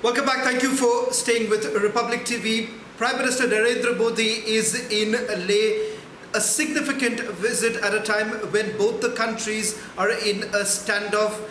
Welcome back. Thank you for staying with Republic TV. Prime Minister Narendra Modi is in Leh, a significant visit at a time when both the countries are in a standoff.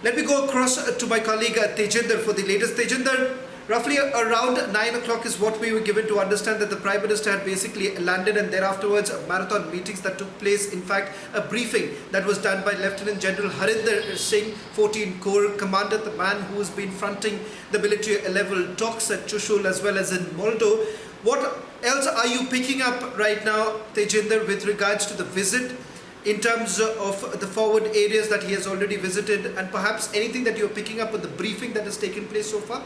Let me go across to my colleague Tejinder for the latest. Tejinder, roughly around 9 o'clock is what we were given to understand that the Prime Minister had basically landed, and thereafterwards marathon meetings that took place. In fact, a briefing that was done by Lieutenant General Harinder Singh, 14 Corps Commander, the man who has been fronting the military level talks at Chushul as well as in Moldo. What else are you picking up right now, Tejinder, with regards to the visit, in terms of the forward areas that he has already visited, and perhaps anything that you're picking up on the briefing that has taken place so far?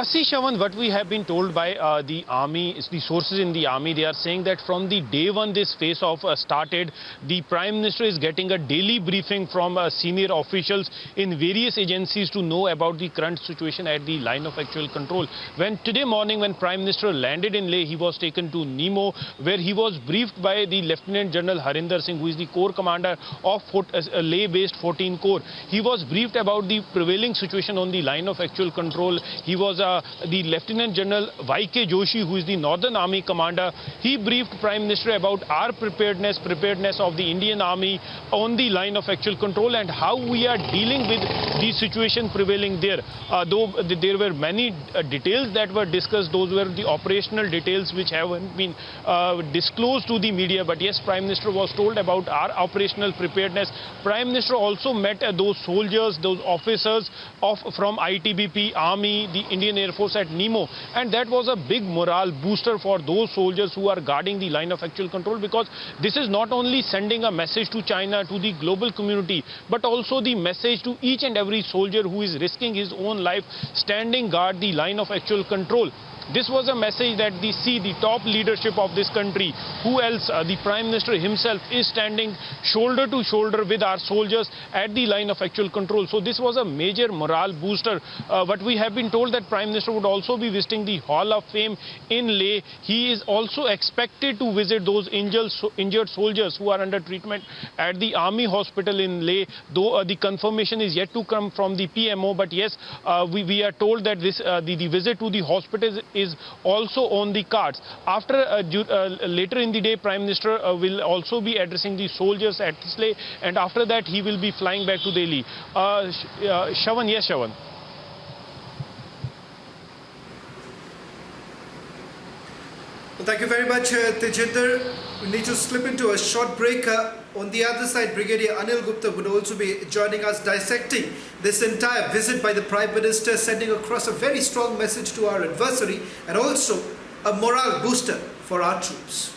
See, Shravan, what we have been told by the army, the sources in the army, they are saying that from the day one this face-off started, the Prime Minister is getting a daily briefing from senior officials in various agencies to know about the current situation at the line of actual control. Today morning, when Prime Minister landed in Leh, he was taken to Nimo, where he was briefed by the Lieutenant General Harinder Singh, who is the Corps Commander of Leh-based 14 Corps. He was briefed about the prevailing situation on the line of actual control. He was the Lieutenant General Y.K. Joshi, who is the Northern Army Commander. He briefed Prime Minister about our preparedness of the Indian Army on the line of actual control and how we are dealing with the situation prevailing there. Though there were many details that were discussed, those were the operational details which haven't been disclosed to the media. But yes, Prime Minister was told about our operational preparedness. Prime Minister also met those soldiers, those officers from ITBP, Army, the Indian Air Force at Nimo, and that was a big morale booster for those soldiers who are guarding the line of actual control, because this is not only sending a message to China, to the global community, but also the message to each and every soldier who is risking his own life standing guard the line of actual control. This was a message that the top leadership of this country, who else, the Prime Minister himself, is standing shoulder to shoulder with our soldiers at the line of actual control. So this was a major morale booster. But we have been told that Prime Minister would also be visiting the Hall of Fame in Leh. He is also expected to visit those injured soldiers who are under treatment at the Army Hospital in Leh, though the confirmation is yet to come from the PMO. But yes, we are told that the visit to the hospital is also on the cards. After later in the day, Prime Minister will also be addressing the soldiers at Leh, and after that he will be flying back to Delhi. Shravan, yes, Shravan. Well, thank you very much, Tejinder. We need to slip into a short break. On the other side, Brigadier Anil Gupta would also be joining us, dissecting this entire visit by the Prime Minister, sending across a very strong message to our adversary and also a morale booster for our troops.